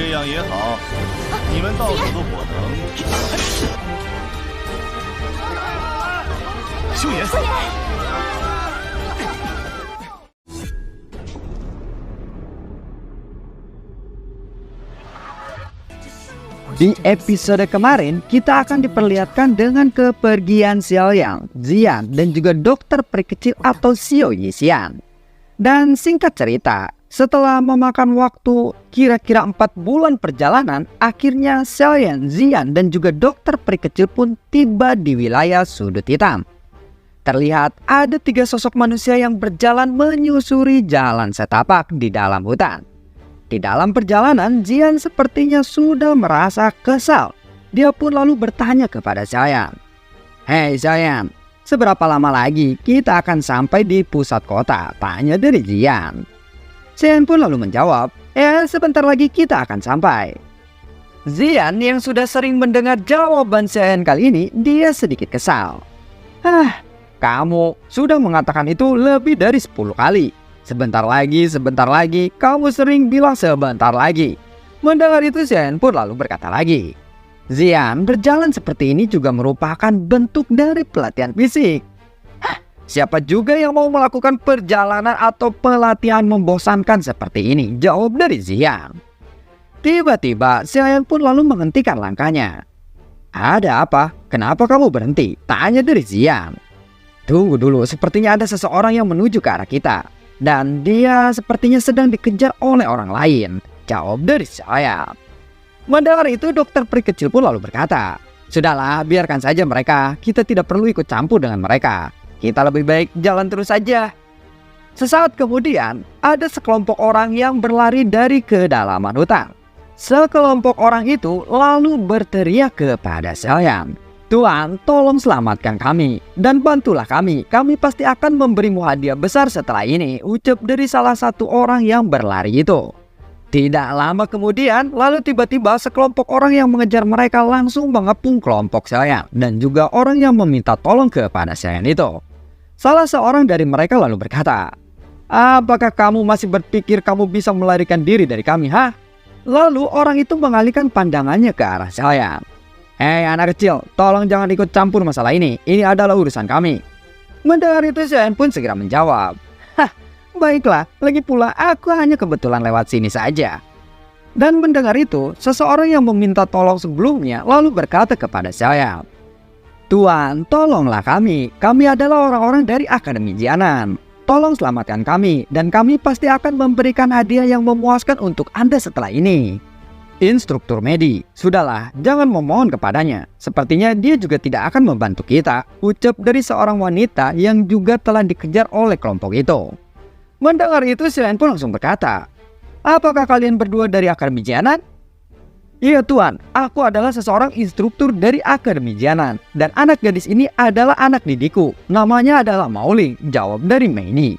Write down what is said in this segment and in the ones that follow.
这样也好，你们到手的火能。修言，Di episode kemarin, kita akan diperlihatkan dengan kepergian Xiaoyang, Zian, dan juga dokter peri kecil atau Xiao Yixian. Dan singkat cerita, setelah memakan waktu kira-kira 4 bulan perjalanan, akhirnya Xiaoyang, Zian, dan juga dokter peri kecil pun tiba di wilayah sudut hitam. Terlihat ada 3 sosok manusia yang berjalan menyusuri jalan setapak di dalam hutan. Di dalam perjalanan, Zian sepertinya sudah merasa kesal. Dia pun lalu bertanya kepada Xiaoyang, "Hei Xiaoyang, seberapa lama lagi kita akan sampai di pusat kota?" tanya dari Zian. Xiaoyang pun lalu menjawab, "Sebentar lagi kita akan sampai." Zian yang sudah sering mendengar jawaban Xiaoyang kali ini, dia sedikit kesal. Kamu sudah mengatakan itu lebih dari 10 kali. Sebentar lagi, kamu sering bilang sebentar lagi. Mendengar itu, Zian pun lalu berkata lagi, "Zian, berjalan seperti ini juga merupakan bentuk dari pelatihan fisik." Siapa juga yang mau melakukan perjalanan atau pelatihan membosankan seperti ini? Jawab dari Zian. Tiba-tiba, Zian pun lalu menghentikan langkahnya. "Ada apa? Kenapa kamu berhenti?" tanya dari Zian. "Tunggu dulu, sepertinya ada seseorang yang menuju ke arah kita. Dan dia sepertinya sedang dikejar oleh orang lain," jawab dari Xiaoyang. Mendengar itu, dokter peri kecil pun lalu berkata, "Sudahlah, biarkan saja mereka. Kita tidak perlu ikut campur dengan mereka. Kita lebih baik jalan terus saja." Sesaat kemudian, ada sekelompok orang yang berlari dari kedalaman hutan. Sekelompok orang itu lalu berteriak kepada Xiaoyang, "Tuan, tolong selamatkan kami dan bantulah kami. Kami pasti akan memberimu hadiah besar setelah ini," ucap dari salah satu orang yang berlari itu. Tidak lama kemudian, lalu tiba-tiba sekelompok orang yang mengejar mereka langsung mengepung kelompok Xiaoyang dan juga orang yang meminta tolong kepada Xiaoyang itu. Salah seorang dari mereka lalu berkata, "Apakah kamu masih berpikir kamu bisa melarikan diri dari kami, ha?" Lalu orang itu mengalihkan pandangannya ke arah Xiaoyang. "Hei anak kecil, tolong jangan ikut campur masalah ini. Ini adalah urusan kami." Mendengar itu, Xiaoyang pun segera menjawab, "Baiklah, lagi pula aku hanya kebetulan lewat sini saja." Dan mendengar itu, seseorang yang meminta tolong sebelumnya lalu berkata kepada Xiaoyang, "Tuan, tolonglah kami. Kami adalah orang-orang dari Akademi Jianan. Tolong selamatkan kami, dan kami pasti akan memberikan hadiah yang memuaskan untuk Anda setelah ini." Instruktur Medi, "Sudahlah, jangan memohon kepadanya. Sepertinya dia juga tidak akan membantu kita," ucap dari seorang wanita yang juga telah dikejar oleh kelompok itu. Mendengar itu, Xiaoyang pun langsung berkata, "Apakah kalian berdua dari Akademi Jianan?" "Iya Tuan, aku adalah seseorang instruktur dari Akademi Jianan, dan anak gadis ini adalah anak didikku. Namanya adalah Maoling," jawab dari Meini.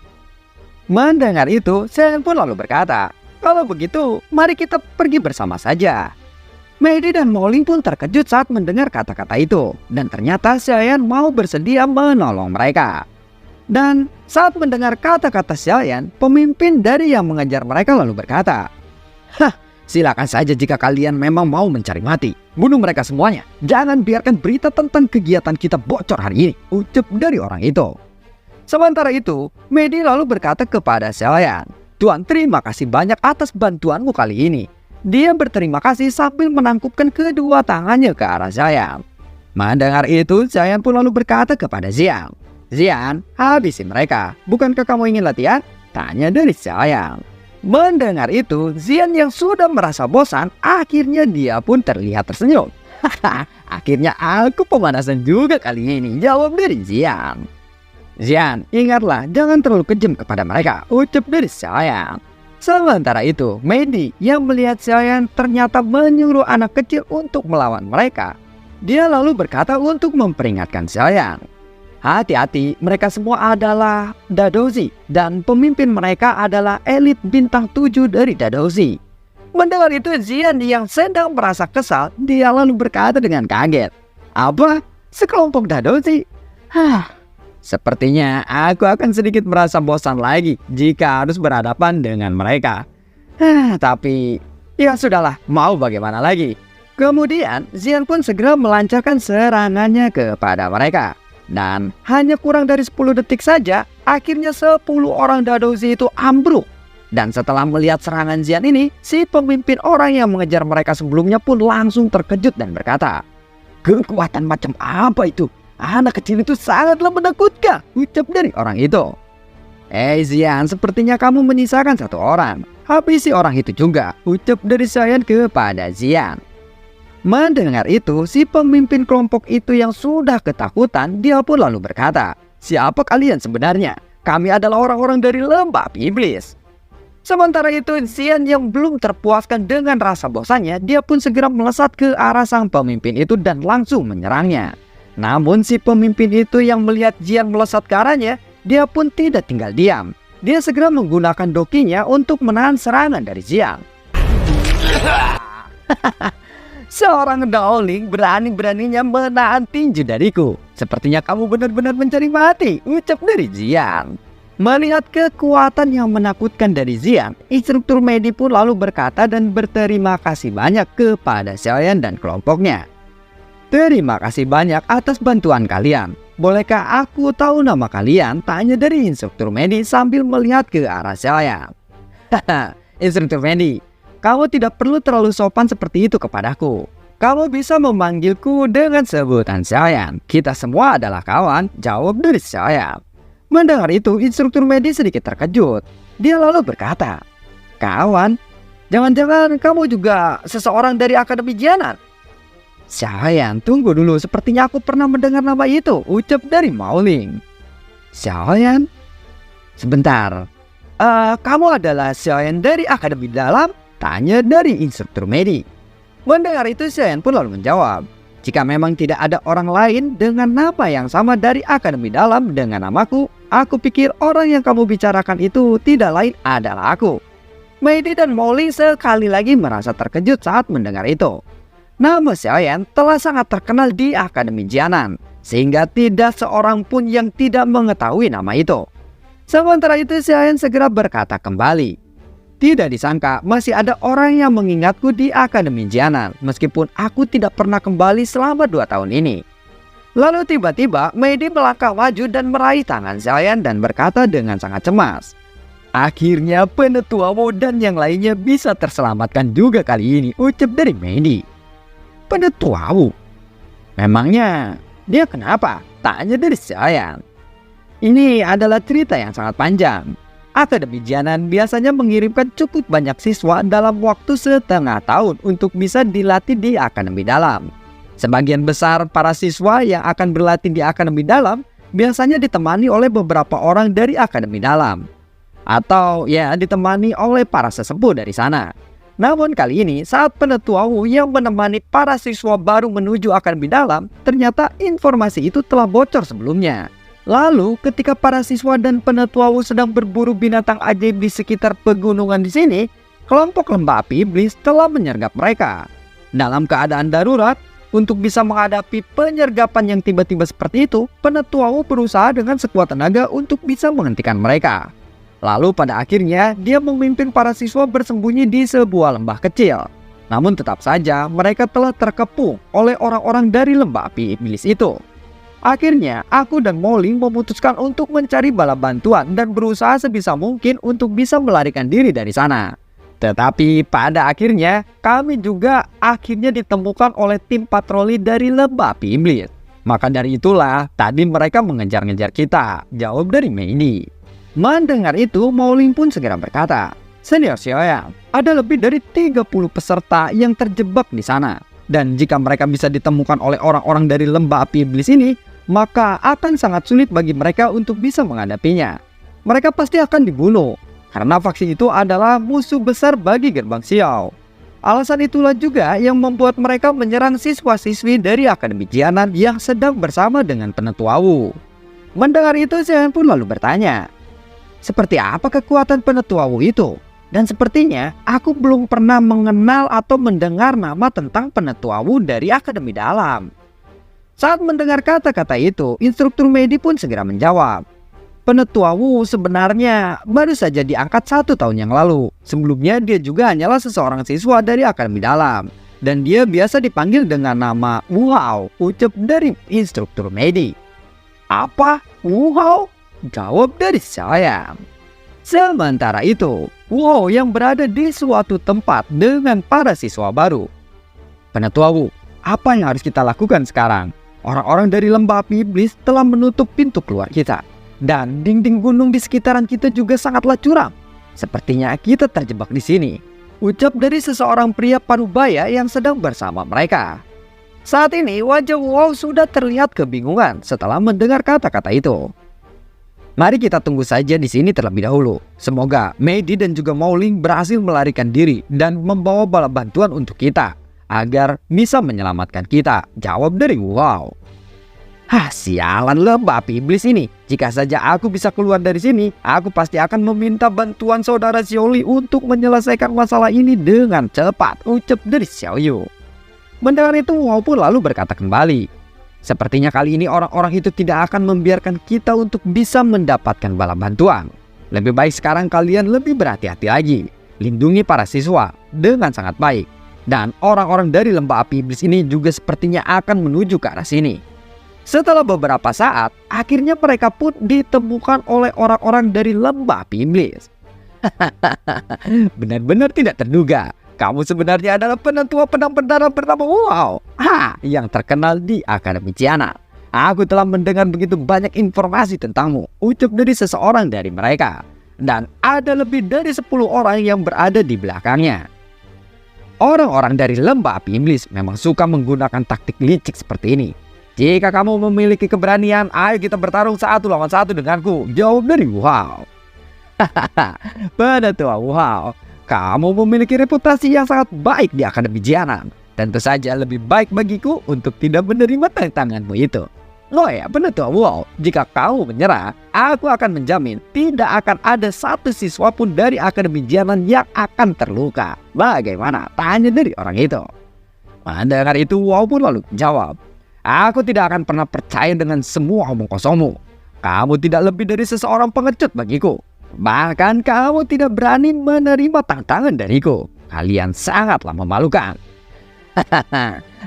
Mendengar itu, Xiaoyang pun lalu berkata, "Kalau begitu, mari kita pergi bersama saja." Meidi dan Maoling pun terkejut saat mendengar kata-kata itu, dan ternyata Xiaoyang mau bersedia menolong mereka. Dan saat mendengar kata-kata Xiaoyang, pemimpin dari yang mengejar mereka lalu berkata, "Silakan saja jika kalian memang mau mencari mati. Bunuh mereka semuanya. Jangan biarkan berita tentang kegiatan kita bocor hari ini," ucap dari orang itu. Sementara itu, Meidi lalu berkata kepada Xiaoyang, "Tuan, terima kasih banyak atas bantuanmu kali ini." Dia berterima kasih sambil menangkupkan kedua tangannya ke arah Xiaoyang. Mendengar itu, Xiaoyang pun lalu berkata kepada Zian, "Zian, habisi mereka. Bukankah kamu ingin latihan?" tanya dari Xiaoyang. Mendengar itu, Zian yang sudah merasa bosan, akhirnya dia pun terlihat tersenyum. "Akhirnya aku pemanasan juga kali ini," jawab dari Zian. "Zian, ingatlah jangan terlalu kejam kepada mereka," ucap dari Xiaoyang. Sementara itu, Meidi yang melihat Xiaoyang ternyata menyuruh anak kecil untuk melawan mereka. Dia lalu berkata untuk memperingatkan Xiaoyang, "Hati-hati, mereka semua adalah Dadozi, dan pemimpin mereka adalah elit bintang 7 dari Dadozi." Mendengar itu, Zian yang sedang merasa kesal, dia lalu berkata dengan kaget, "Apa? Sekelompok Dadozi? Sepertinya aku akan sedikit merasa bosan lagi jika harus berhadapan dengan mereka. Tapi Ya sudahlah, mau bagaimana lagi? Kemudian Xian pun segera melancarkan serangannya kepada mereka. Dan hanya kurang dari 10 detik saja, akhirnya 10 orang Dadozi itu ambruk. Dan setelah melihat serangan Xian ini, si pemimpin orang yang mengejar mereka sebelumnya pun langsung terkejut dan berkata, "Kekuatan macam apa itu? Anak kecil itu sangatlah menakutkan," ucap dari orang itu. Xian, sepertinya kamu menyisakan satu orang. Habisi orang itu juga, ucap dari Xian kepada Xian. Mendengar itu, si pemimpin kelompok itu yang sudah ketakutan, dia pun lalu berkata, "Siapa kalian sebenarnya? Kami adalah orang-orang dari lembah api iblis." Sementara itu, Xian yang belum terpuaskan dengan rasa bosannya, dia pun segera melesat ke arah sang pemimpin itu dan langsung menyerangnya. Namun si pemimpin itu yang melihat Xian melesat ke arahnya, dia pun tidak tinggal diam. Dia segera menggunakan dokinya untuk menahan serangan dari Xian. "Seorang Daoling berani-beraninya menahan tinju dariku. Sepertinya kamu benar-benar mencari mati," ucap dari Xian. Melihat kekuatan yang menakutkan dari Xian, instruktur Medi pun lalu berkata dan berterima kasih banyak kepada Xiaoyan dan kelompoknya. "Terima kasih banyak atas bantuan kalian. Bolehkah aku tahu nama kalian?" tanya dari instruktur Medi sambil melihat ke arah Xiaoyan. "Haha, instruktur Medi, kamu tidak perlu terlalu sopan seperti itu kepadaku. Kamu bisa memanggilku dengan sebutan Xiaoyan. Kita semua adalah kawan," jawab dari Xiaoyan. Mendengar itu, instruktur Medi sedikit terkejut. Dia lalu berkata, "Kawan? Jangan-jangan kamu juga seseorang dari Akademi Jianan?" "Xiaoyan, tunggu dulu, sepertinya aku pernah mendengar nama itu," ucap dari Maoling. "Xiaoyan? Sebentar, kamu adalah Xiaoyan dari Akademi Dalam?" tanya dari instruktur Medi. Mendengar itu, Xiaoyan pun lalu menjawab, "Jika memang tidak ada orang lain dengan nama yang sama dari Akademi Dalam dengan namaku, aku pikir orang yang kamu bicarakan itu tidak lain adalah aku." Medi dan Maoling sekali lagi merasa terkejut saat mendengar itu. Nama Xiaoyan telah sangat terkenal di Akademi Jianan, sehingga tidak seorang pun yang tidak mengetahui nama itu. Sementara itu, Xiaoyan segera berkata kembali, "Tidak disangka masih ada orang yang mengingatku di Akademi Jianan, meskipun aku tidak pernah kembali selama 2 tahun ini." Lalu tiba-tiba Medi melangkah maju dan meraih tangan Xiaoyan dan berkata dengan sangat cemas, "Akhirnya penetuamu dan yang lainnya bisa terselamatkan juga kali ini," ucap dari Medi. "Penetuamu? Memangnya dia kenapa?" tanya dari Xiaoyan. Ini adalah cerita yang sangat panjang. Akademi Jianan biasanya mengirimkan cukup banyak siswa dalam waktu setengah tahun untuk bisa dilatih di Akademi Dalam. Sebagian besar para siswa yang akan berlatih di Akademi Dalam biasanya ditemani oleh beberapa orang dari Akademi Dalam, atau ya ditemani oleh para sesepuh dari sana. Namun kali ini saat penetuawu yang menemani para siswa baru menuju Akademi Dalam, ternyata informasi itu telah bocor sebelumnya. Lalu ketika para siswa dan penetuawu sedang berburu binatang ajaib di sekitar pegunungan di sini, kelompok lembah api iblis telah menyergap mereka. Dalam keadaan darurat, untuk bisa menghadapi penyergapan yang tiba-tiba seperti itu, penetuawu berusaha dengan sekuat tenaga untuk bisa menghentikan mereka. Lalu pada akhirnya dia memimpin para siswa bersembunyi di sebuah lembah kecil. Namun tetap saja mereka telah terkepung oleh orang-orang dari lembah api iblis itu. Akhirnya aku dan Maoling memutuskan untuk mencari bala bantuan dan berusaha sebisa mungkin untuk bisa melarikan diri dari sana. Tetapi pada akhirnya kami juga akhirnya ditemukan oleh tim patroli dari lembah api iblis. Maka dari itulah tadi mereka mengejar-ngejar kita, jawab dari Medi. Mendengar itu, Maoling pun segera berkata, "Senior Xiaoyan, ada lebih dari 30 peserta yang terjebak di sana. Dan jika mereka bisa ditemukan oleh orang-orang dari lembah api iblis ini, maka akan sangat sulit bagi mereka untuk bisa menghadapinya. Mereka pasti akan dibunuh, karena faksi itu adalah musuh besar bagi Gerbang Xiao. Alasan itulah juga yang membuat mereka menyerang siswa-siswi dari Akademi Jianan yang sedang bersama dengan penetuawu." Mendengar itu, Xiaoyan pun lalu bertanya, "Seperti apa kekuatan penetuawu itu? Dan sepertinya aku belum pernah mengenal atau mendengar nama tentang penetuawu dari Akademi Dalam." Saat mendengar kata-kata itu, instruktur Medi pun segera menjawab, Penetua Wu sebenarnya baru saja diangkat 1 tahun yang lalu. Sebelumnya dia juga hanyalah seseorang siswa dari Akademi Dalam. Dan dia biasa dipanggil dengan nama Wu Hao, ucap dari instruktur Medi. Apa? Wu Hao? Jawab dari saya. Sementara itu, Wu Hao yang berada di suatu tempat dengan para siswa baru. Penetua Wu, apa yang harus kita lakukan sekarang? Orang-orang dari lembah api iblis telah menutup pintu keluar kita. Dan dinding gunung di sekitaran kita juga sangatlah curam. Sepertinya kita terjebak di sini, ucap dari seseorang pria parubaya yang sedang bersama mereka. Saat ini wajah Wu Hao sudah terlihat kebingungan setelah mendengar kata-kata itu. Mari kita tunggu saja di sini terlebih dahulu. Semoga Medi dan juga Mouling berhasil melarikan diri dan membawa bala bantuan untuk kita agar bisa menyelamatkan kita, jawab dari Wu Hao. Sialan lembah api iblis ini. Jika saja aku bisa keluar dari sini, aku pasti akan meminta bantuan saudara Xiaoli untuk menyelesaikan masalah ini dengan cepat, ucap dari Xiaoyu. Mendengar itu, Wu Hao pun lalu berkata kembali, sepertinya kali ini orang-orang itu tidak akan membiarkan kita untuk bisa mendapatkan bala bantuan. Lebih baik sekarang kalian lebih berhati-hati lagi. Lindungi para siswa dengan sangat baik. Dan orang-orang dari lembah api iblis ini juga sepertinya akan menuju ke arah sini. Setelah beberapa saat, akhirnya mereka pun ditemukan oleh orang-orang dari lembah api iblis. Benar-benar tidak terduga. Kamu sebenarnya adalah penetua pedang berdarah bernama Wu Hao, yang terkenal di Akademi Ciana. Aku telah mendengar begitu banyak informasi tentangmu, ucap dari seseorang dari mereka. Dan ada lebih dari 10 orang yang berada di belakangnya. Orang-orang dari lembah api iblis memang suka menggunakan taktik licik seperti ini. Jika kamu memiliki keberanian, ayo kita bertarung 1 lawan 1 denganku, jawab dari Wu Hao. Penetua Wu Hao, kamu memiliki reputasi yang sangat baik di Akademi Jianan. Tentu saja lebih baik bagiku untuk tidak menerima tantanganmu itu. Oh ya, Penetua Wu Hao, jika kamu menyerah, aku akan menjamin tidak akan ada 1 siswa pun dari Akademi Jianan yang akan terluka. Bagaimana? Tanya dari orang itu. Mendengar itu, Wu Hao pun lalu jawab, aku tidak akan pernah percaya dengan semua omong kosongmu. Kamu tidak lebih dari seseorang pengecut bagiku. Bahkan kamu tidak berani menerima tantangan dariku. Kalian sangatlah memalukan.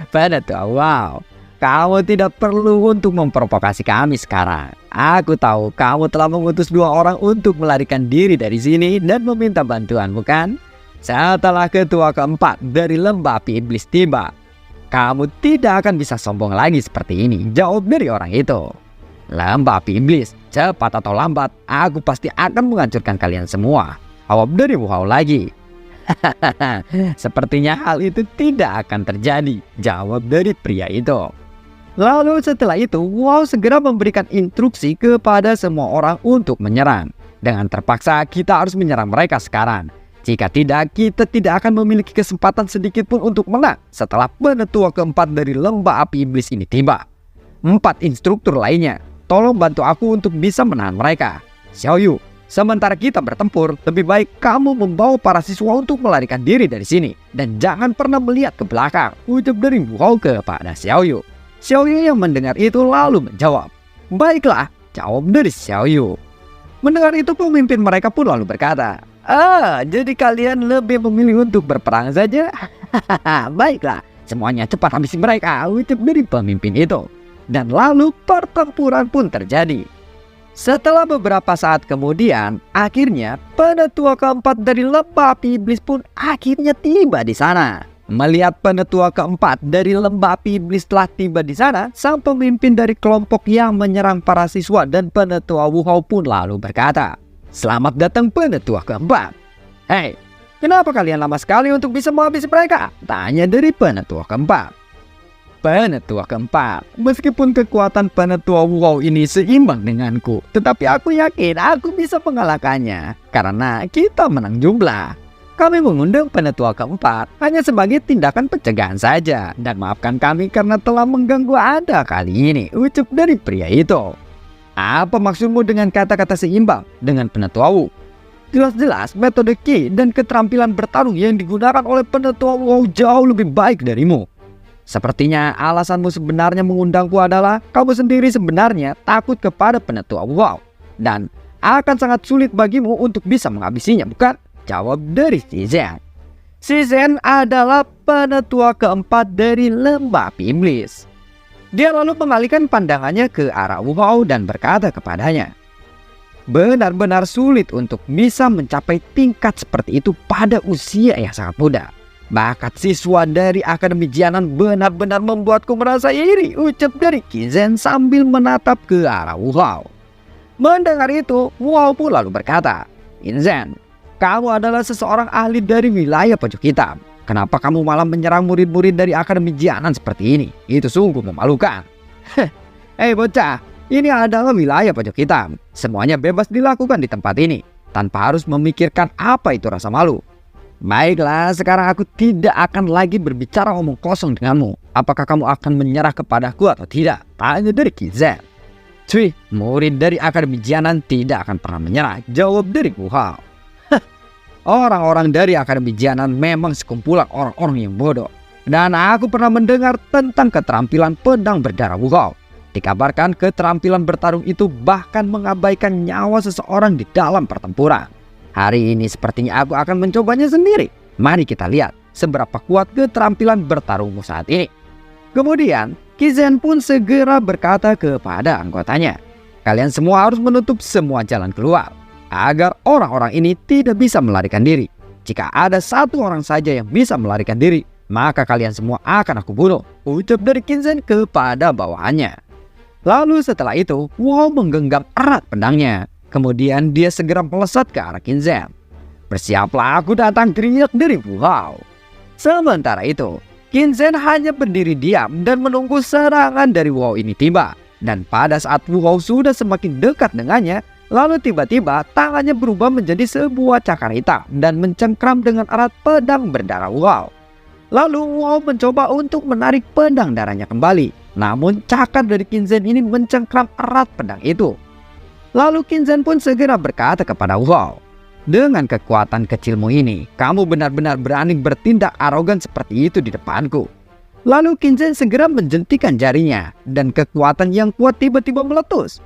Penetua Wu Hao, kamu tidak perlu untuk memprovokasi kami sekarang. Aku tahu kamu telah mengutus 2 orang untuk melarikan diri dari sini dan meminta bantuan, bukan? Setelah ketua keempat dari lembah api iblis tiba, kamu tidak akan bisa sombong lagi seperti ini, jawab dari orang itu. Lembah api iblis, cepat atau lambat, aku pasti akan menghancurkan kalian semua, jawab dari Wu Hao lagi. Sepertinya hal itu tidak akan terjadi, jawab dari pria itu. Lalu setelah itu, Wu Hao segera memberikan instruksi kepada semua orang untuk menyerang. Dengan terpaksa kita harus menyerang mereka sekarang. Jika tidak, kita tidak akan memiliki kesempatan sedikit pun untuk menang setelah penetua keempat dari lembah api iblis ini tiba. 4 instruktur lainnya, tolong bantu aku untuk bisa menahan mereka. Xiaoyu, sementara kita bertempur, lebih baik kamu membawa para siswa untuk melarikan diri dari sini. Dan jangan pernah melihat ke belakang, ucap dari Wu Hao kepada Xiaoyu. Xiaoyu yang mendengar itu lalu menjawab, baiklah, jawab dari Xiaoyu. Mendengar itu, pemimpin mereka pun lalu berkata, jadi kalian lebih memilih untuk berperang saja? Baiklah, semuanya cepat habisi mereka, ucap dari pemimpin itu. Dan lalu pertempuran pun terjadi. Setelah beberapa saat kemudian, akhirnya penetua keempat dari lembah api iblis pun akhirnya tiba di sana. Melihat penetua keempat dari lembah api iblis telah tiba di sana, sang pemimpin dari kelompok yang menyerang para siswa dan penetua Wu Hao pun lalu berkata, selamat datang penetua keempat. Hei, kenapa kalian lama sekali untuk bisa menghabisi mereka? Tanya dari penetua keempat. Penetua keempat, meskipun kekuatan penetua Wu Hao ini seimbang denganku, tetapi aku yakin aku bisa mengalahkannya karena kita menang jumlah. Kami mengundang penetua keempat hanya sebagai tindakan pencegahan saja, dan maafkan kami karena telah mengganggu Anda kali ini, ucap dari pria itu. Apa maksudmu dengan kata-kata seimbang dengan penetua Wu? Jelas-jelas metode Qi dan keterampilan bertarung yang digunakan oleh penetua Wu Hao jauh lebih baik darimu. Sepertinya alasanmu sebenarnya mengundangku adalah kamu sendiri sebenarnya takut kepada penetua Wu Hao. dan akan sangat sulit bagimu untuk bisa menghabisinya, bukan? Jawab dari Shizhen. Shizhen adalah penetua keempat dari lembah api iblis. Dia lalu mengalihkan pandangannya ke arah Wu Hao dan berkata kepadanya, benar-benar sulit untuk bisa mencapai tingkat seperti itu pada usia yang sangat muda. Bakat siswa dari Akademi Jianan benar-benar membuatku merasa iri, ucap dari Qinzhen sambil menatap ke arah Wu Hao. Mendengar itu, Wu Hao pun lalu berkata, Qinzhen, kamu adalah seseorang ahli dari wilayah pojok hitam. Kenapa kamu malah menyerang murid-murid dari Akademi Jianan seperti ini? Itu sungguh memalukan. Hei bocah, ini adalah wilayah pojok hitam. Semuanya bebas dilakukan di tempat ini, tanpa harus memikirkan apa itu rasa malu. Baiklah, sekarang aku tidak akan lagi berbicara omong kosong denganmu. Apakah kamu akan menyerah kepadaku atau tidak? Tanya dari Qinzhen. Cuy, murid dari Akademi Jianan tidak akan pernah menyerah, jawab dari Wu Hao. Orang-orang dari Akademi Jianan memang sekumpulan orang-orang yang bodoh. Dan aku pernah mendengar tentang keterampilan pedang berdarah Wu Hao. Dikabarkan keterampilan bertarung itu bahkan mengabaikan nyawa seseorang di dalam pertempuran. Hari ini sepertinya aku akan mencobanya sendiri. Mari kita lihat seberapa kuat keterampilan bertarungmu saat ini. Kemudian Qinzhen pun segera berkata kepada anggotanya, kalian semua harus menutup semua jalan keluar, agar orang-orang ini tidak bisa melarikan diri. Jika ada satu orang saja yang bisa melarikan diri, maka kalian semua akan aku bunuh, ucap dari Qinzhen kepada bawahannya. Lalu setelah itu, Wu Hao menggenggam erat pedangnya. Kemudian dia segera melesat ke arah Qinzhen. Bersiaplah aku datang, teriak dari Wu Hao. Sementara itu, Qinzhen hanya berdiri diam dan menunggu serangan dari Wu Hao ini tiba. Dan pada saat Wu Hao sudah semakin dekat dengannya, lalu tiba-tiba tangannya berubah menjadi sebuah cakar hitam dan mencengkram dengan erat pedang berdarah Wu Hao. Lalu Wu Hao mencoba untuk menarik pedang darahnya kembali. Namun cakar dari Qinzhen ini mencengkram erat pedang itu. Lalu Qinzhen pun segera berkata kepada Wu Hao, dengan kekuatan kecilmu ini, kamu benar-benar berani bertindak arogan seperti itu di depanku. Lalu Qinzhen segera menjentikan jarinya dan kekuatan yang kuat tiba-tiba meletus.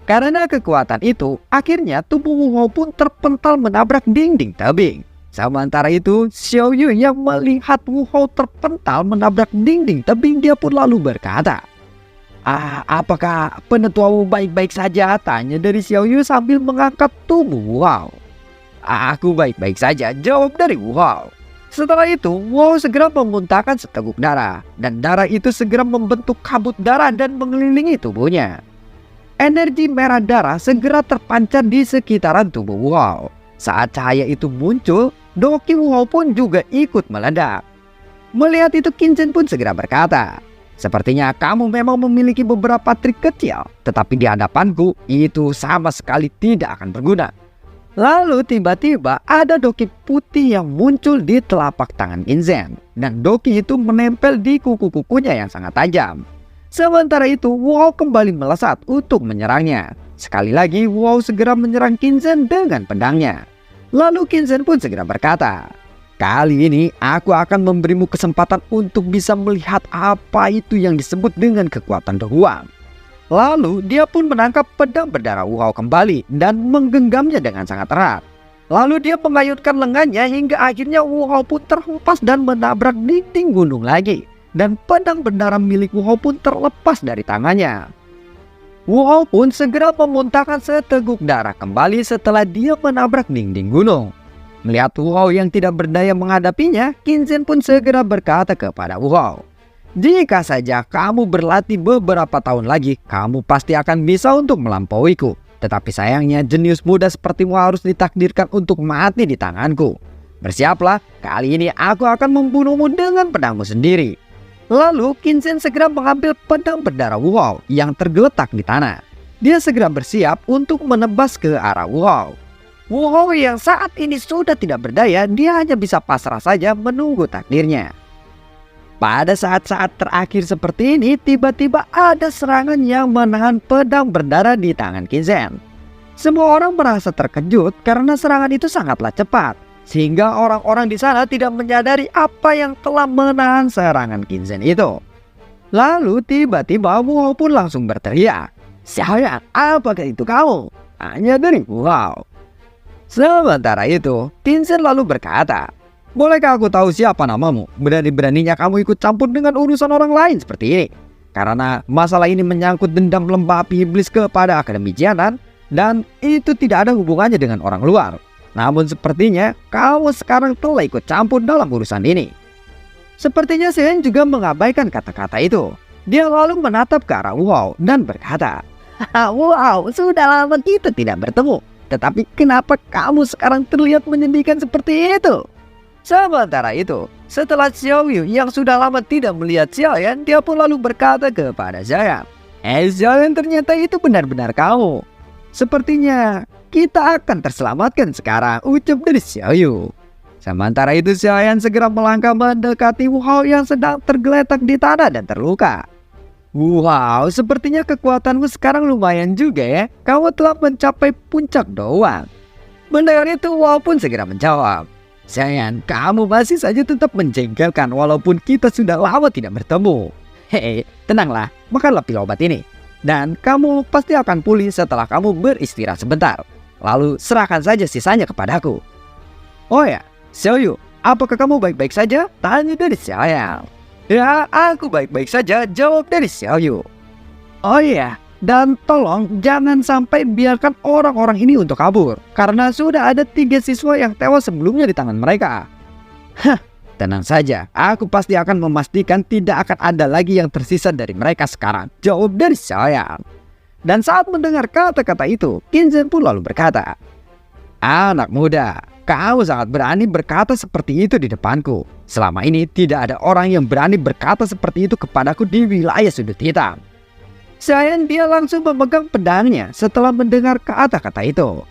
Karena kekuatan itu, akhirnya tubuh Wu Hao pun terpental menabrak dinding tebing. Sementara itu, Xiao Yu yang melihat Wu Hao terpental menabrak dinding tebing, dia pun lalu berkata, apakah penetuamu baik-baik saja? Tanya dari Xiao Yu sambil mengangkat tubuh Wu Hao. Aku baik-baik saja, jawab dari Wu Hao. Setelah itu, Wu Hao segera memuntahkan seteguk darah, dan darah itu segera membentuk kabut darah dan mengelilingi tubuhnya. Energi merah darah segera terpancar di sekitaran tubuh Wu Hao. Saat cahaya itu muncul, Doki Wu Hao pun juga ikut meledak. Melihat itu, Qinzhen pun segera berkata, sepertinya kamu memang memiliki beberapa trik kecil, tetapi di hadapanku itu sama sekali tidak akan berguna. Lalu tiba-tiba ada doki putih yang muncul di telapak tangan Qinzhen, dan doki itu menempel di kuku-kukunya yang sangat tajam. Sementara itu, Wu Hao kembali melesat untuk menyerangnya. Sekali lagi Wu Hao segera menyerang Qinzhen dengan pedangnya. Lalu Qinzhen pun segera berkata, kali ini aku akan memberimu kesempatan untuk bisa melihat apa itu yang disebut dengan kekuatan dohuang. Lalu dia pun menangkap pedang berdarah Wu Hao kembali dan menggenggamnya dengan sangat erat. Lalu dia mengayunkan lengannya hingga akhirnya Wu Hao pun terhempas dan menabrak dinding gunung lagi. Dan pedang berdarah milik Wu Hao pun terlepas dari tangannya. Wu Hao pun segera memuntahkan seteguk darah kembali setelah dia menabrak dinding gunung. Melihat Wu Hao yang tidak berdaya menghadapinya, Qinzhen pun segera berkata kepada Wu Hao, jika saja kamu berlatih beberapa tahun lagi, kamu pasti akan bisa untuk melampauiku. Tetapi sayangnya jenius muda sepertimu harus ditakdirkan untuk mati di tanganku. Bersiaplah, kali ini aku akan membunuhmu dengan pedangmu sendiri. Lalu Qinzhen segera mengambil pedang berdarah Wu Hao yang tergeletak di tanah. Dia segera bersiap untuk menebas ke arah Wu Hao. Wu Hao yang saat ini sudah tidak berdaya, dia hanya bisa pasrah saja menunggu takdirnya. Pada saat-saat terakhir seperti ini, tiba-tiba ada serangan yang menahan pedang berdarah di tangan Qinzhen. Semua orang merasa terkejut karena serangan itu sangatlah cepat, sehingga orang-orang di sana tidak menyadari apa yang telah menahan serangan Qinzhen itu. Lalu tiba-tiba Wu Hao pun langsung berteriak, Xiaoyan, apakah itu kamu? hanya dari Wow. Sementara itu, Kinzen lalu berkata, "Bolehkah aku tahu siapa namamu? Berani-beraninya kamu ikut campur dengan urusan orang lain seperti ini. Karena masalah ini menyangkut dendam lembah api iblis kepada Akademi Jianan, dan itu tidak ada hubungannya dengan orang luar. Namun sepertinya kamu sekarang telah ikut campur dalam urusan ini." Sepertinya Shen juga mengabaikan kata-kata itu. Dia lalu menatap ke arah Wow dan berkata, "Wow, sudah lama kita tidak bertemu. Tetapi kenapa kamu sekarang terlihat menyedihkan seperti itu?" Sementara itu, setelah Xiaoyu yang sudah lama tidak melihat Xiaoyan, dia pun lalu berkata kepada Xiaoyan, Xiaoyan, ternyata itu benar-benar kamu. Sepertinya kita akan terselamatkan sekarang, ucap dari Xiaoyu. Sementara itu Xiaoyan segera melangkah mendekati Wow yang sedang tergeletak di tanah dan terluka. "Wow, sepertinya kekuatanmu sekarang lumayan juga ya. Kamu telah mencapai puncak doang." Mendengar itu Wow pun segera menjawab, "Xiaoyan, kamu masih saja tetap menjengkelkan walaupun kita sudah lama tidak bertemu. Hei, tenanglah, makanlah pil obat ini. Dan kamu pasti akan pulih setelah kamu beristirahat sebentar. Lalu serahkan saja sisanya kepadaku." "Oh ya, Xiaoyu, apakah kamu baik-baik saja?" tanya dari Xiaoyan. "Ya, aku baik-baik saja," jawab dari Xiaoyu. "Oh iya, dan tolong jangan sampai biarkan orang-orang ini untuk kabur, karena sudah ada 3 siswa yang tewas sebelumnya di tangan mereka." "Hah, tenang saja, aku pasti akan memastikan tidak akan ada lagi yang tersisa dari mereka sekarang," jawab dari Xiaoyan. Dan saat mendengar kata-kata itu, Kinzen pun lalu berkata, "Anak muda, kamu sangat berani berkata seperti itu di depanku. Selama ini tidak ada orang yang berani berkata seperti itu kepadaku di wilayah sudut hitam." Xiaoyan dia langsung memegang pedangnya setelah mendengar kata-kata itu.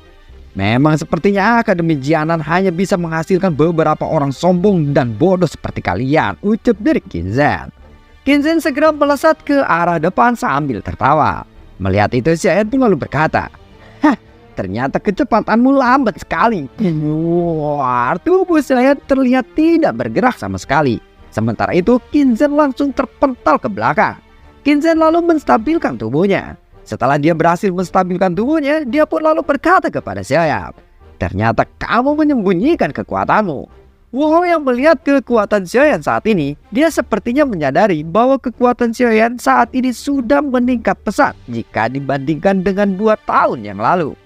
"Memang sepertinya Akademi Jianan hanya bisa menghasilkan beberapa orang sombong dan bodoh seperti kalian," ucap dari Kinzen. Kinzen segera melesat ke arah depan sambil tertawa. Melihat itu Xiaoyan pun lalu berkata, "Ternyata kecepatanmu lambat sekali." Wah, tubuh Xiaoyan terlihat tidak bergerak sama sekali. Sementara itu Kinzen langsung terpental ke belakang. Kinzen lalu menstabilkan tubuhnya. Setelah dia berhasil menstabilkan tubuhnya, dia pun lalu berkata kepada Xiaoyan, "Ternyata kamu menyembunyikan kekuatanmu." Wow yang melihat kekuatan Xiaoyan saat ini, dia sepertinya menyadari bahwa kekuatan Xiaoyan saat ini sudah meningkat pesat jika dibandingkan dengan 2 tahun yang lalu.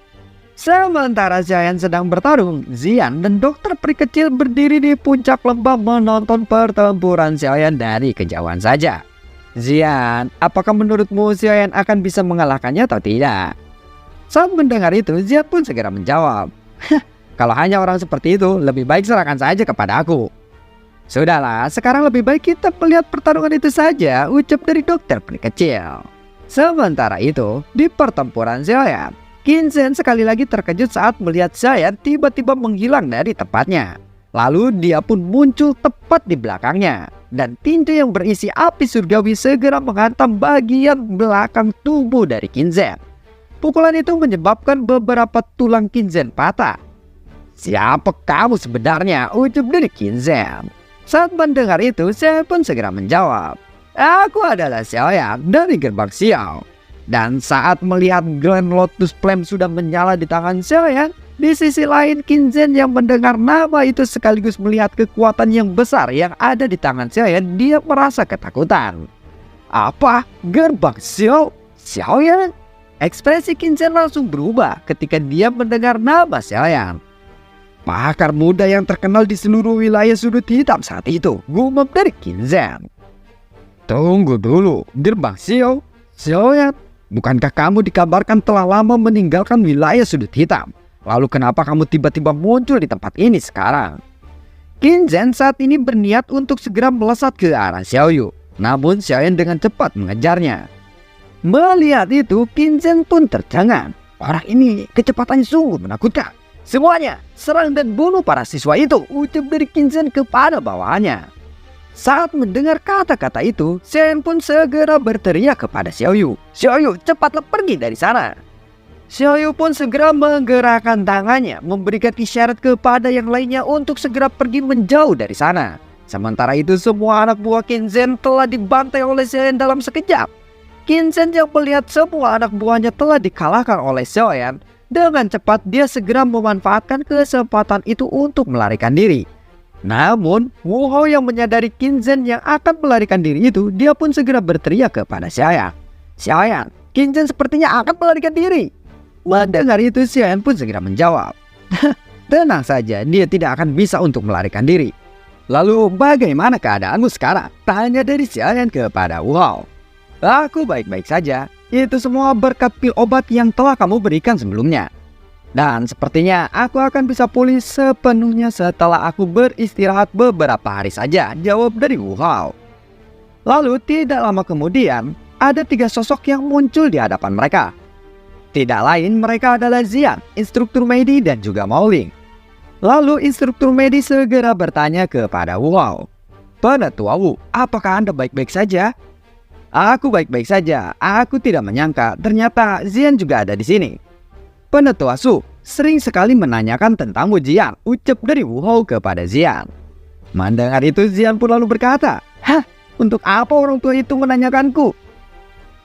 Sementara Xiaoyan sedang bertarung, Xian dan dokter peri kecil berdiri di puncak lembah menonton pertempuran Xiaoyan dari kejauhan saja. "Xian, apakah menurutmu Xiaoyan akan bisa mengalahkannya atau tidak?" Saat mendengar itu, Xian pun segera menjawab, "Kalau hanya orang seperti itu, lebih baik serahkan saja kepada aku." "Sudahlah, sekarang lebih baik kita melihat pertarungan itu saja," ucap dari dokter peri kecil. Sementara itu, di pertempuran Xiaoyan, Kinzen sekali lagi terkejut saat melihat Xiaoyan tiba-tiba menghilang dari tempatnya. Lalu dia pun muncul tepat di belakangnya, dan tinju yang berisi api surgawi segera menghantam bagian belakang tubuh dari Kinzen. Pukulan itu menyebabkan beberapa tulang Kinzen patah. "Siapa kamu sebenarnya?" ucap dari Kinzen. Saat mendengar itu, Xiaoyan pun segera menjawab, "Aku adalah Xiaoyan dari gerbang Xiao." Dan saat melihat Grand Lotus Flame sudah menyala di tangan Xiaoyan, di sisi lain Kinzen yang mendengar nama itu sekaligus melihat kekuatan yang besar yang ada di tangan Xiaoyan, dia merasa ketakutan. "Apa? Gerbang Xiao? Xiaoyan?" Ekspresi Kinzen langsung berubah ketika dia mendengar nama Xiaoyan. "Pakar muda yang terkenal di seluruh wilayah sudut hitam saat itu," gumam dari Kinzen. "Tunggu dulu, gerbang Xiao? Xiaoyan? Bukankah kamu dikabarkan telah lama meninggalkan wilayah sudut hitam? Lalu kenapa kamu tiba-tiba muncul di tempat ini sekarang?" Kinzen saat ini berniat untuk segera melesat ke arah Xiaoyu. Namun Xiaoyan dengan cepat mengejarnya. Melihat itu, Kinzen pun tercengang. Orang ini kecepatannya sungguh menakutkan. "Semuanya, serang dan bunuh para siswa itu," ucap dari Kinzen kepada bawahannya. Saat mendengar kata-kata itu, Xiaoyan pun segera berteriak kepada Xiaoyu, "Xiaoyu, cepatlah pergi dari sana." Xiaoyu pun segera menggerakkan tangannya, memberikan isyarat kepada yang lainnya untuk segera pergi menjauh dari sana. Sementara itu semua anak buah Kinzen telah dibantai oleh Xiaoyan dalam sekejap. Kinzen yang melihat semua anak buahnya telah dikalahkan oleh Xiaoyan, Dengan cepat dia segera memanfaatkan kesempatan itu untuk melarikan diri. Namun, Wu Hao yang menyadari Qin Zhen yang akan melarikan diri itu, dia pun segera berteriak kepada Xiaoyan. Xiaoyan, Qin Zhen sepertinya akan melarikan diri. Mendengar itu, Xiaoyan pun segera menjawab. Tenang saja, dia tidak akan bisa untuk melarikan diri. Lalu bagaimana keadaanmu sekarang? Tanya dari Xiaoyan kepada Wu Hao. Aku baik-baik saja. Itu semua berkat pil obat yang telah kamu berikan sebelumnya. Dan sepertinya aku akan bisa pulih sepenuhnya setelah aku beristirahat beberapa hari saja, jawab dari Wu Hao. Lalu tidak lama kemudian, ada 3 sosok yang muncul di hadapan mereka. Tidak lain mereka adalah Xian, instruktur Medi dan juga Mao Ling. Lalu instruktur Medi segera bertanya kepada Wu Hao. Penetua Wu, apakah Anda baik-baik saja? Aku baik-baik saja. Aku tidak menyangka ternyata Xian juga ada di sini. Penetua Su sering sekali menanyakan tentangmu Xian, ucap dari Wu Hao kepada Xian. Mendengar itu Xian pun lalu berkata, hah, untuk apa orang tua itu menanyakanku?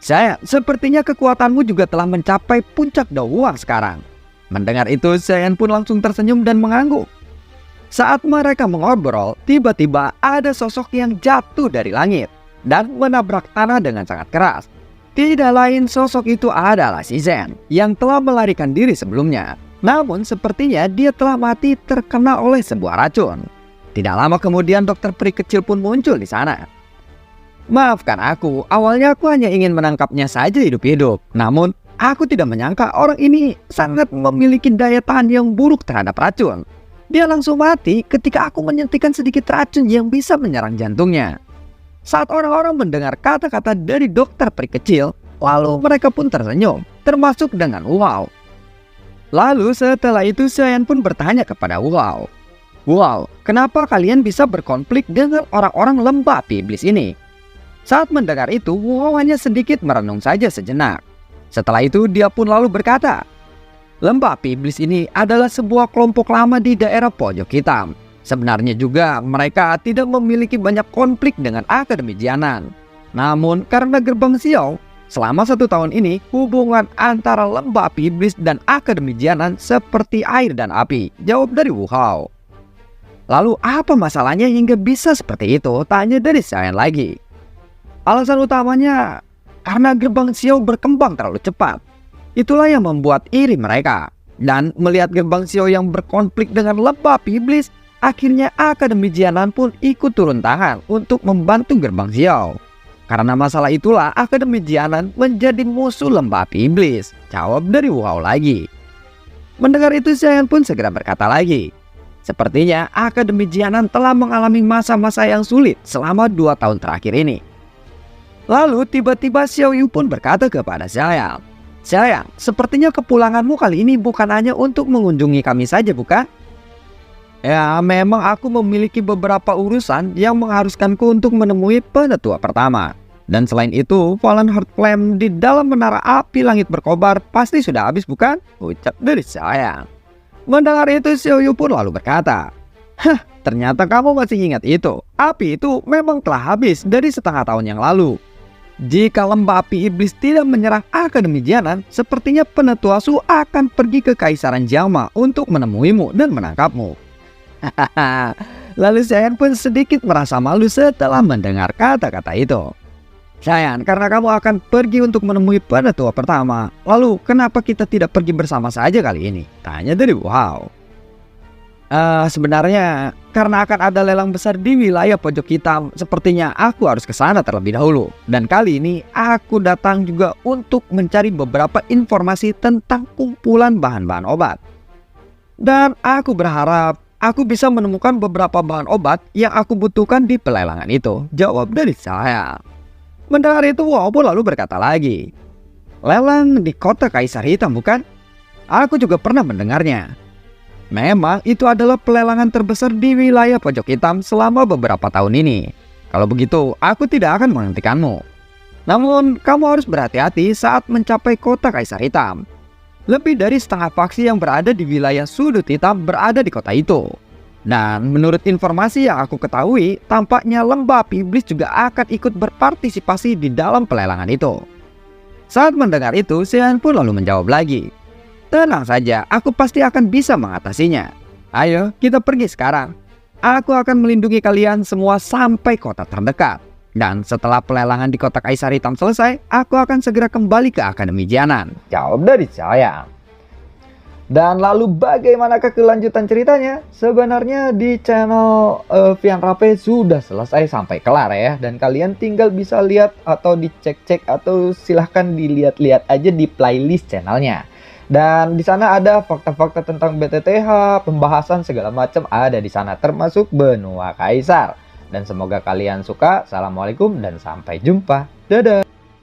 Saya, sepertinya kekuatanmu juga telah mencapai puncak dauwang sekarang. Mendengar itu Xian pun langsung tersenyum dan mengangguk. Saat mereka mengobrol, tiba-tiba ada sosok yang jatuh dari langit dan menabrak tanah dengan sangat keras. Tidak lain sosok itu adalah si Zhen yang telah melarikan diri sebelumnya. Namun sepertinya dia telah mati terkena oleh sebuah racun. Tidak lama kemudian dokter peri kecil pun muncul di sana. Maafkan aku, awalnya aku hanya ingin menangkapnya saja hidup-hidup. Namun aku tidak menyangka orang ini sangat memiliki daya tahan yang buruk terhadap racun. Dia langsung mati ketika aku menyuntikkan sedikit racun yang bisa menyerang jantungnya. Saat orang-orang mendengar kata-kata dari dokter peri kecil, lalu mereka pun tersenyum, termasuk dengan Wu Hao. Lalu setelah itu Xiaoyan pun bertanya kepada Wu Hao. Wu Hao, kenapa kalian bisa berkonflik dengan orang-orang lembah api iblis ini? Saat mendengar itu, Wu Hao hanya sedikit merenung saja sejenak. Setelah itu dia pun lalu berkata, lembah api iblis ini adalah sebuah kelompok lama di daerah pojok hitam. Sebenarnya juga mereka tidak memiliki banyak konflik dengan Akademi Jianan. Namun karena Gerbang Xiao, selama 1 tahun ini hubungan antara lembah api iblis dan Akademi Jianan seperti air dan api, jawab dari Wu Hao. Lalu apa masalahnya hingga bisa seperti itu? Tanya dari Xiaoyan lagi. Alasan utamanya karena Gerbang Xiao berkembang terlalu cepat. Itulah yang membuat iri mereka. Dan melihat Gerbang Xiao yang berkonflik dengan lembah api iblis, akhirnya Akademi Jianan pun ikut turun tangan untuk membantu Gerbang Xiao. Karena masalah itulah Akademi Jianan menjadi musuh lembah api iblis, jawab dari Wu Hao lagi. Mendengar itu Xiaoyan pun segera berkata lagi. Sepertinya Akademi Jianan telah mengalami masa-masa yang sulit selama 2 tahun terakhir ini. Lalu tiba-tiba Xiao Yu pun berkata kepada Xiaoyan. Xiaoyan, sepertinya kepulanganmu kali ini bukan hanya untuk mengunjungi kami saja, bukan? Ya, memang aku memiliki beberapa urusan yang mengharuskanku untuk menemui penetua pertama. Dan selain itu, Fallen Heart Flame di dalam menara api langit berkobar pasti sudah habis, bukan? Ucap dari Xiaoyan. Mendengar itu, Xiao Yu pun lalu berkata, hah, ternyata kamu masih ingat itu. Api itu memang telah habis dari setengah tahun yang lalu. Jika lembah api iblis tidak menyerang Akademi Jianan, sepertinya penetua Su akan pergi ke Kaisaran Jiama untuk menemuimu dan menangkapmu. Lalu Xiaoyan pun sedikit merasa malu setelah mendengar kata-kata itu. Xiaoyan, karena kamu akan pergi untuk menemui penetua pertama, lalu kenapa kita tidak pergi bersama saja kali ini? Tanya dari Wu Hao. Sebenarnya karena akan ada lelang besar di wilayah pojok hitam, sepertinya aku harus ke sana terlebih dahulu. Dan kali ini aku datang juga untuk mencari beberapa informasi tentang kumpulan bahan-bahan obat. Dan aku berharap aku bisa menemukan beberapa bahan obat yang aku butuhkan di pelelangan itu, jawab dari saya. Mendengar itu Wu Hao pun lalu berkata lagi. Lelang di kota Kaisar Hitam, bukan? Aku juga pernah mendengarnya. Memang itu adalah pelelangan terbesar di wilayah pojok hitam selama beberapa tahun ini. Kalau begitu, aku tidak akan menghentikanmu. Namun, kamu harus berhati-hati saat mencapai kota Kaisar Hitam. Lebih dari setengah faksi yang berada di wilayah sudut hitam berada di kota itu. Dan menurut informasi yang aku ketahui, tampaknya lembah api iblis juga akan ikut berpartisipasi di dalam pelelangan itu. Saat mendengar itu, Xian pun lalu menjawab lagi. Tenang saja, aku pasti akan bisa mengatasinya. Ayo, kita pergi sekarang. Aku akan melindungi kalian semua sampai kota terdekat. Dan setelah pelelangan di kota Kaisar Hitam selesai, aku akan segera kembali ke Akademi Jianan. Jawab dari Xiaoyang. Dan lalu bagaimanakah kelanjutan ceritanya? Sebenarnya di channel Vian Rape sudah selesai sampai kelar ya. Dan kalian tinggal bisa lihat atau dicek-cek atau silahkan dilihat-lihat aja di playlist channelnya. Dan di sana ada fakta-fakta tentang BTTH, pembahasan segala macam ada di sana termasuk benua Kaisar. Dan semoga kalian suka. Assalamualaikum dan sampai jumpa. Dadah.